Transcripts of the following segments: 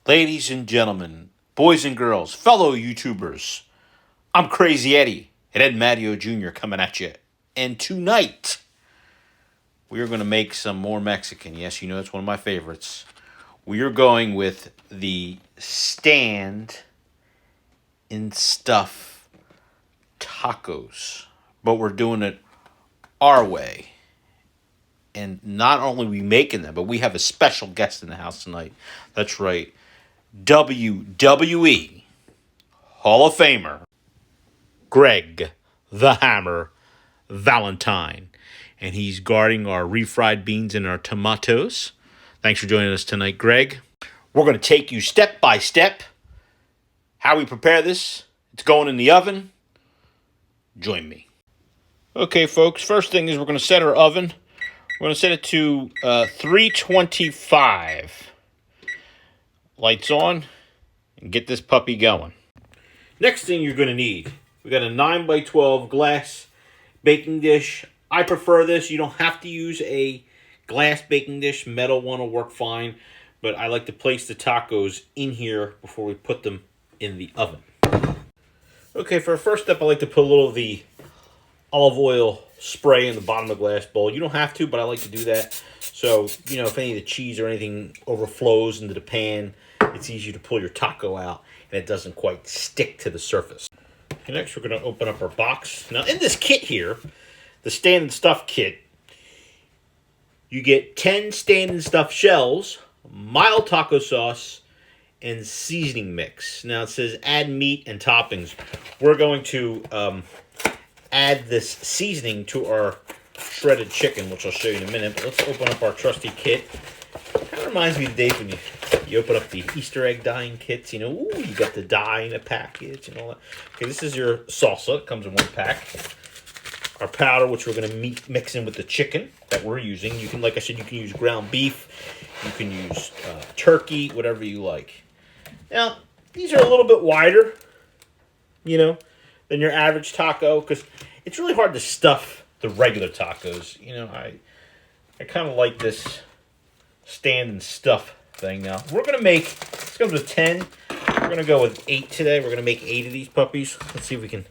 Ladies and gentlemen, boys and girls, fellow YouTubers, I'm Crazy Eddie and Ed Matteo Jr. coming at you. And tonight, we are going to make some more Mexican. Yes, you know it's one of my favorites. We are going with the Stand and Stuff tacos. But we're doing it our way. And not only are we making them, but we have a special guest in the house tonight. That's right. WWE Hall of Famer Greg the Hammer Valentine. And he's guarding our refried beans and our tomatoes. Thanks for joining us tonight, Greg. We're going to take you step by step how we prepare this. It's going in the oven. Join me. Okay, folks, first thing is we're going to set our oven. We're going to set it to 325. Lights on, and get this puppy going. Next thing you're going to need, we got a 9x12 glass baking dish. I prefer this. You don't have to use a glass baking dish. Metal one will work fine, but I like to place the tacos in here before we put them in the oven. Okay, for our first step, I like to put a little of the olive oil spray in the bottom of the glass bowl. You don't have to, but I like to do that. So, you know, if any of the cheese or anything overflows into the pan, it's easier to pull your taco out and it doesn't quite stick to the surface. Okay, next we're going to open up our box. Now in this kit here, the Stand and Stuff kit, you get 10 Stand and Stuff shells, mild taco sauce, and seasoning mix. Now it says add meat and toppings. We're going to add this seasoning to our shredded chicken, which I'll show you in a minute. But let's open up our trusty kit. Kind of reminds me of the days when you open up the Easter egg dyeing kits. You know, ooh, you got the dye in a package and all that. Okay, this is your salsa. It comes in one pack. Our powder, which we're going to mix in with the chicken that we're using. You can, like I said, you can use ground beef. You can use turkey, whatever you like. Now, these are a little bit wider, you know, than your average taco because it's really hard to stuff the regular tacos. You know, I kind of like this Stand and Stuff thing. Now we're gonna make, let's go to 10. We're gonna go with 8 today. We're gonna make 8 of these puppies. Let's see if we can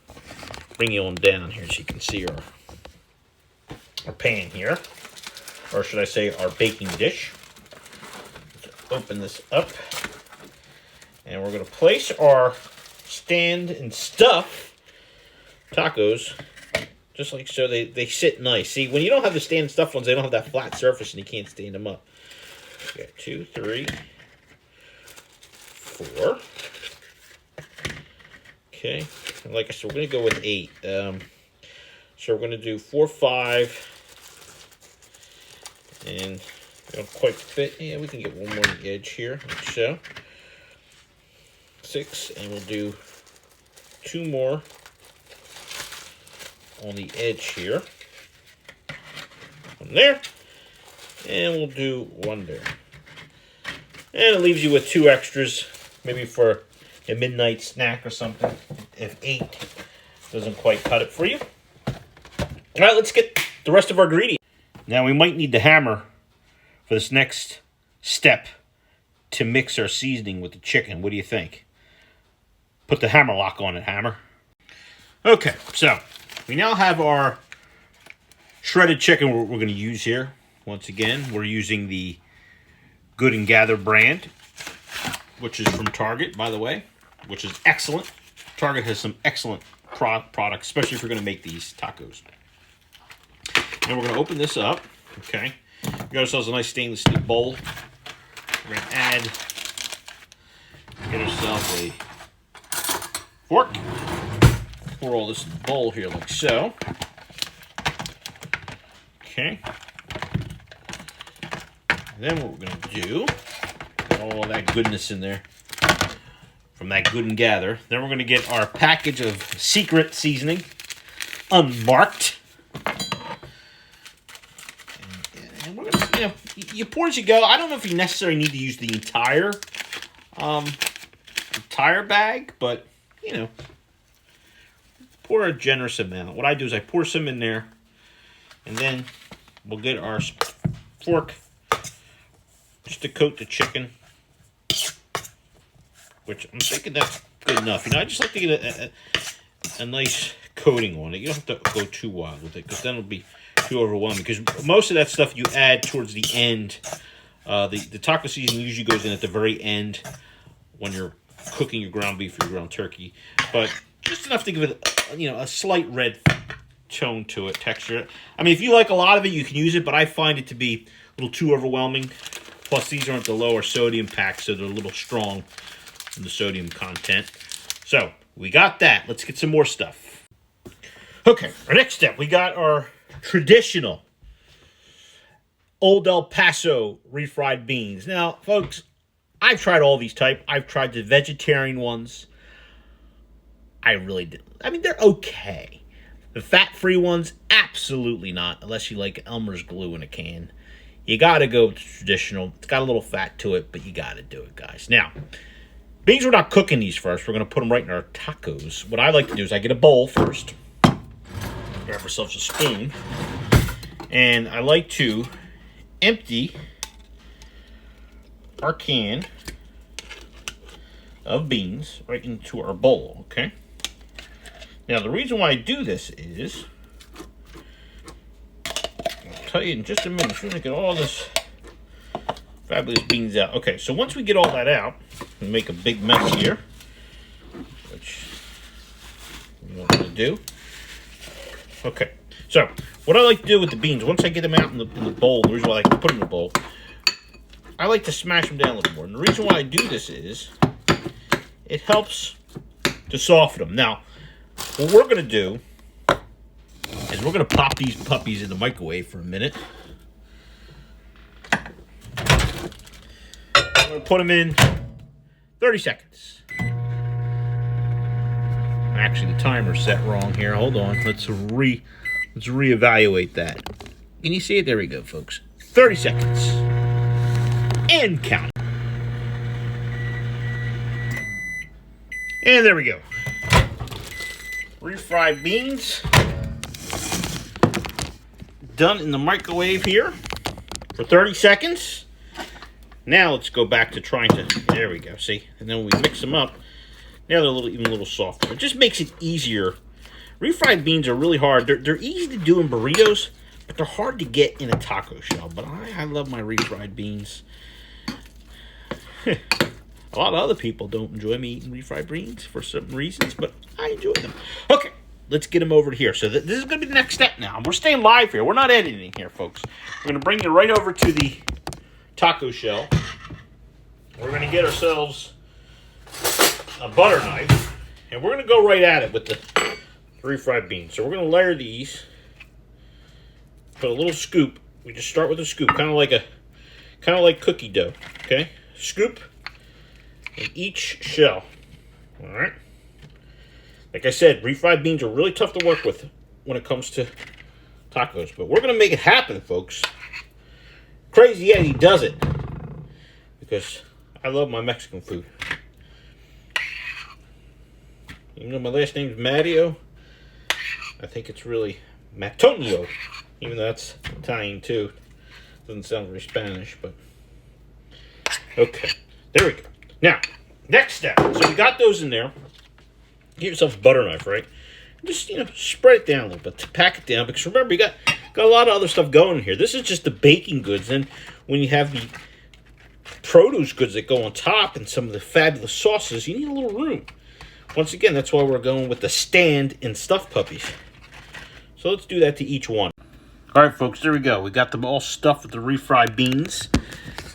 bring you on down here so you can see our pan here, or should I say our baking dish. Let's open this up, and we're gonna place our Stand and Stuff tacos just like so. They sit nice. See, when you don't have the Stand and Stuff ones, they don't have that flat surface and you can't stand them up. We got 2, 3, 4. Okay, and like I said, we're going to go with 8. So we're going to do 4, 5, and we don't quite fit. Yeah, we can get one more on the edge here, like so. 6, and we'll do 2 more on the edge here. One there. And we'll do 1 there. And it leaves you with 2 extras, maybe for a midnight snack or something, if 8 doesn't quite cut it for you. All right, let's get the rest of our ingredients. Now, we might need the hammer for this next step to mix our seasoning with the chicken. What do you think? Put the hammer lock on it, Hammer. Okay, so we now have our shredded chicken we're going to use here. Once again, we're using the Good and Gather brand, which is from Target, by the way, which is excellent. Target has some excellent products, especially if you're going to make these tacos. And we're going to open this up, okay? We got ourselves a nice stainless steel bowl. We're going to get ourselves a fork. Pour all this in the bowl here like so. Okay. And then what we're going to do, get all that goodness in there from that Good and Gather. Then we're going to get our package of secret seasoning, unmarked. And we're going to, you know, you pour as you go. I don't know if you necessarily need to use the entire bag, but, you know, pour a generous amount. What I do is I pour some in there, and then we'll get our fork just to coat the chicken. which I'm thinking that's good enough. You know, I just like to get a nice coating on it. You don't have to go too wild with it, because then it'll be too overwhelming. Because most of that stuff you add towards the end. The taco seasoning usually goes in at the very end when you're cooking your ground beef or your ground turkey, but just enough to give it, a slight red tone to it, texture. I mean, if you like a lot of it, you can use it, but I find it to be a little too overwhelming. Plus, these aren't the lower sodium packs, so they're a little strong in the sodium content. So, we got that. Let's get some more stuff. Okay, our next step, we got our traditional Old El Paso refried beans. Now, folks, I've tried all these type. I've tried the vegetarian ones. I really did. I mean, they're okay. The fat-free ones, absolutely not, unless you like Elmer's glue in a can. You got to go with the traditional. It's got a little fat to it, but you got to do it, guys. Now, beans, we're not cooking these first. We're going to put them right in our tacos. What I like to do is I get a bowl first. Grab ourselves a spoon. And I like to empty our can of beans right into our bowl, okay? Now, the reason why I do this is, I'll tell you in just a minute, we're going to get all this fabulous beans out. Okay, so once we get all that out, we make a big mess here, which we don't want to do. Okay, so what I like to do with the beans, once I get them out in the bowl, the reason why I like to put them in the bowl, I like to smash them down a little more. And the reason why I do this is, it helps to soften them. Now, what we're going to do is we're going to pop these puppies in the microwave for a minute. I'm going to put them in 30 seconds. Actually, the timer's set wrong here. Hold on. Let's reevaluate that. Can you see it? There we go, folks. 30 seconds. And count. And there we go. Refried beans. Done in the microwave here for 30 seconds. Now let's go back to trying to, there we go, see? And then we mix them up. Now they're even a little softer. It just makes it easier. Refried beans are really hard. They're easy to do in burritos, but they're hard to get in a taco shell. But I love my refried beans. A lot of other people don't enjoy me eating refried beans for some reasons, but I enjoy them. Okay, let's get them over to here. So this is going to be the next step now. We're staying live here. We're not editing here, folks. We're going to bring you right over to the taco shell. We're going to get ourselves a butter knife, and we're going to go right at it with the refried beans. So we're going to layer these. Put a little scoop. We just start with a scoop, kind of like cookie dough. Okay, scoop in each shell. All right. Like I said, refried beans are really tough to work with when it comes to tacos, but we're going to make it happen, folks. Crazy Eddie does it because I love my Mexican food. Even though my last name's Mario, I think it's really Matonio, even though that's Italian too. Doesn't sound very Spanish, but okay. There we go. Now, next step. So we got those in there. Get yourself a butter knife, right? Just, spread it down a little bit to pack it down, because remember, you got a lot of other stuff going here. This is just the baking goods. And when you have the produce goods that go on top and some of the fabulous sauces, you need a little room. Once again, that's why we're going with the stand and stuffed puppies. So let's do that to each one. All right, folks, there we go. We got them all stuffed with the refried beans.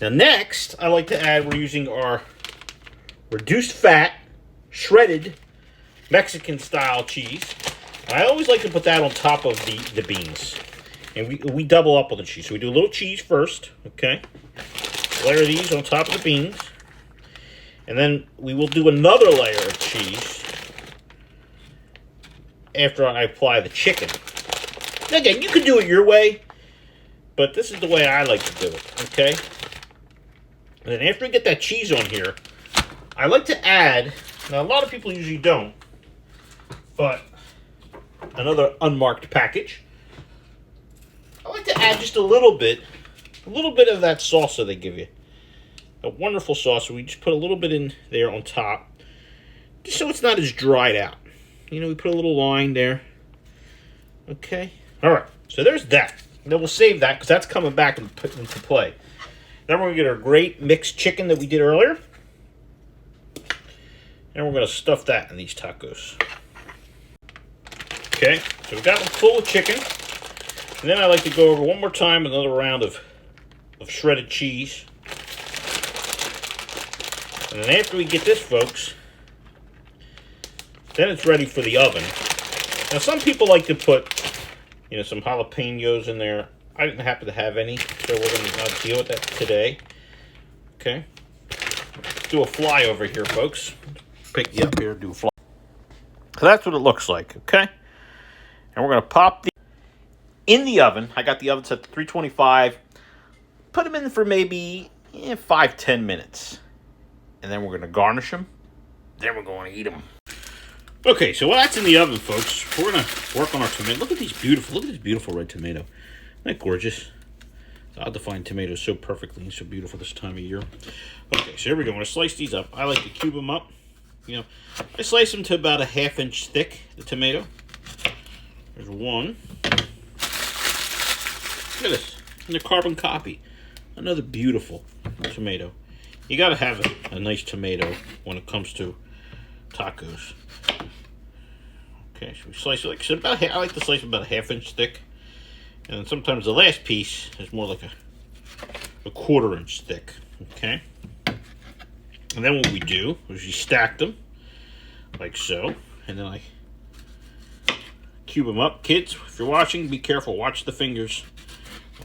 Now, next, I like to add, we're using our reduced fat, shredded Mexican-style cheese. I always like to put that on top of the beans. And we double up on the cheese. So we do a little cheese first, okay? Layer these on top of the beans. And then we will do another layer of cheese after I apply the chicken. Now again, you can do it your way, but this is the way I like to do it, okay? And then after we get that cheese on here, I like to add, now a lot of people usually don't, but another unmarked package. I like to add just a little bit of that salsa they give you. A wonderful sauce. So we just put a little bit in there on top, just so it's not as dried out. You know, we put a little line there. Okay. All right. So there's that. And then we'll save that because that's coming back and put into play. Then we're going to get our great mixed chicken that we did earlier. And we're going to stuff that in these tacos. Okay. So we've got them full of chicken. And then I like to go over one more time another round of shredded cheese. And then after we get this, folks, then it's ready for the oven. Now, some people like to put, you know, some jalapenos in there. I didn't happen to have any, so we're going to deal with that today. Okay. Let's do a flyover here, folks. Pick you up here, do a fly. So that's what it looks like, okay? And we're going to pop in the oven. I got the oven set to 325. Put them in for maybe 5-10 minutes. And then we're going to garnish them. Then we're going to eat them. Okay, so while that's in the oven, folks, we're going to work on our tomato. Look at this beautiful red tomato. Isn't that gorgeous? It's odd to find tomatoes so perfectly and so beautiful this time of year. Okay, so here we go. I'm going to slice these up. I like to cube them up. You know, I slice them to about a 1/2 inch thick, the tomato. There's one. Look at this. And the carbon copy. Another beautiful tomato. You got to have a nice tomato when it comes to tacos. Okay, so we slice it like I said, I like to slice it about a 1/2 inch thick. And then sometimes the last piece is more like a 1/4 inch thick. Okay. And then what we do is we stack them like so. And then I cube them up. Kids, if you're watching, be careful. Watch the fingers.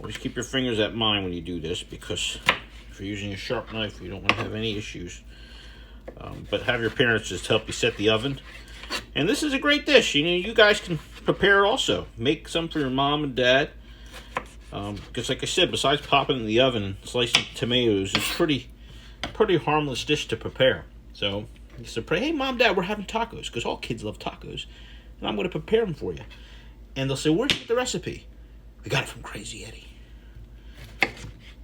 Always keep your fingers at mine when you do this, because if you're using a sharp knife, you don't want to have any issues. But have your parents just help you set the oven. And this is a great dish. You know, you guys can prepare it also. Make some for your mom and dad. Because like I said, besides popping it in the oven and slicing tomatoes, it's pretty harmless dish to prepare. So you say, hey, Mom, Dad, we're having tacos, because all kids love tacos. And I'm going to prepare them for you. And they'll say, where'd you get the recipe? We got it from Crazy Eddie.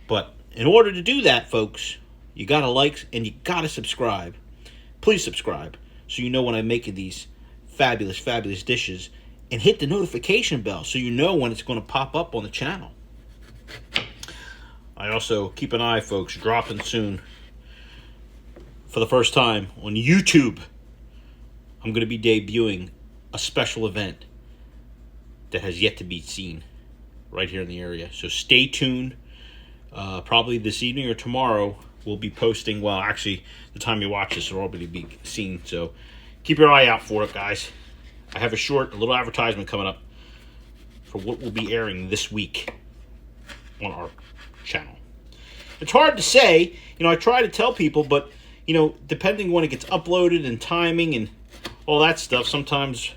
But in order to do that, folks, you got to like and you got to subscribe. Please subscribe so you know when I'm making these fabulous, fabulous dishes. And hit the notification bell so you know when it's going to pop up on the channel. I also keep an eye, folks, dropping soon for the first time on YouTube. I'm going to be debuting a special event that has yet to be seen right here in the area. So stay tuned. Probably this evening or tomorrow we'll be posting. Well, actually, the time you watch this will already be seen. So keep your eye out for it, guys. I have a little advertisement coming up for what will be airing this week on our channel. It's hard to say. You know, I try to tell people, but, you know, depending when it gets uploaded and timing and all that stuff, sometimes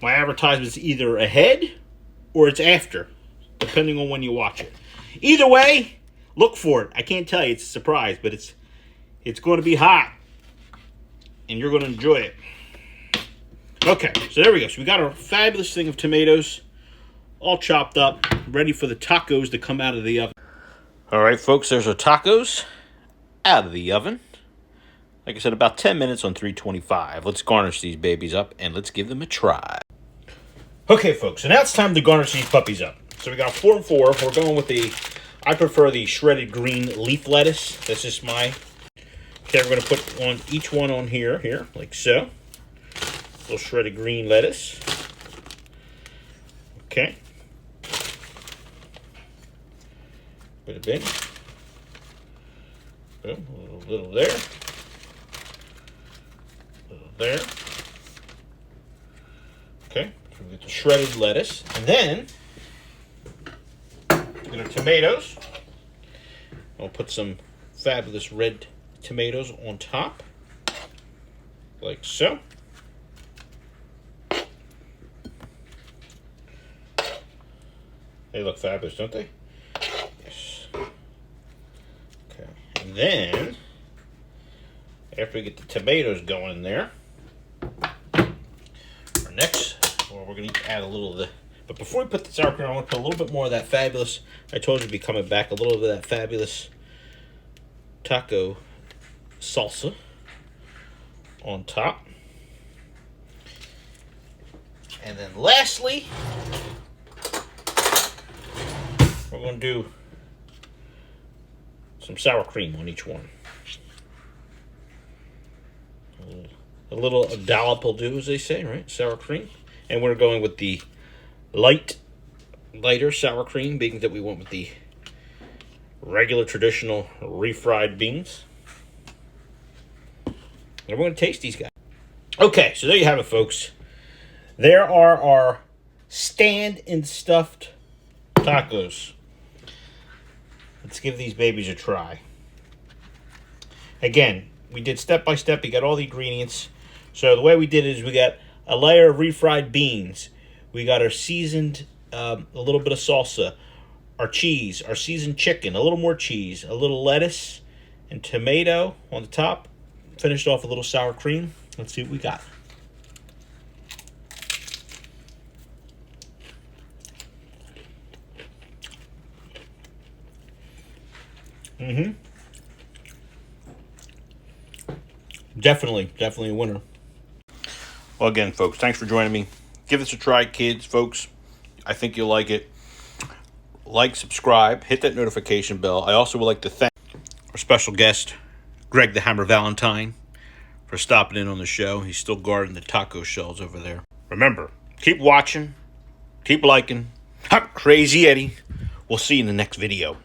my advertisement's either ahead or it's after, depending on when you watch it. Either way, look for it. I can't tell you. It's a surprise, but it's going to be hot, and you're going to enjoy it. Okay, so there we go. So we got our fabulous thing of tomatoes all chopped up, ready for the tacos to come out of the oven. All right, folks, there's our tacos out of the oven. Like I said, about 10 minutes on 325. Let's garnish these babies up, and let's give them a try. Okay, folks, so now it's time to garnish these puppies up. So we got 4 and 4. We're going with I prefer the shredded green leaf lettuce. That's just my... Okay, we're going to put on each one on here, like so. A little shredded green lettuce. Okay. Put it in. Boom, a little there. A little there. Okay, so we get the shredded lettuce. And then, we get our tomatoes. I'll put some fabulous red tomatoes on top. Like so. They look fabulous, don't they? Yes. Okay. And then, after we get the tomatoes going in there, our next, well, we're going to add a little of the... But before we put the sour cream, I want to put a little bit more of that fabulous... I told you to be coming back. A little bit of that fabulous taco salsa on top. And then lastly, we're going to do some sour cream on each one. A little dollop will do, as they say, right? Sour cream. And we're going with the lighter sour cream, being that we went with the regular traditional refried beans. And we're going to taste these guys. Okay, so there you have it, folks. There are our stand and stuffed tacos. Let's give these babies a try. Again, we did step by step. We got all the ingredients. So the way we did it is we got a layer of refried beans. We got our seasoned, a little bit of salsa, our cheese, our seasoned chicken, a little more cheese, a little lettuce, and tomato on the top. Finished off a little sour cream. Let's see what we got. Definitely a winner. Well, again, folks, thanks for joining me. Give this a try, kids, folks. I think you'll like it. Like, subscribe, hit that notification bell. I also would like to thank our special guest, Greg the Hammer Valentine, for stopping in on the show. He's still guarding the taco shells over there. Remember, keep watching, keep liking. I'm Crazy Eddie. We'll see you in the next video.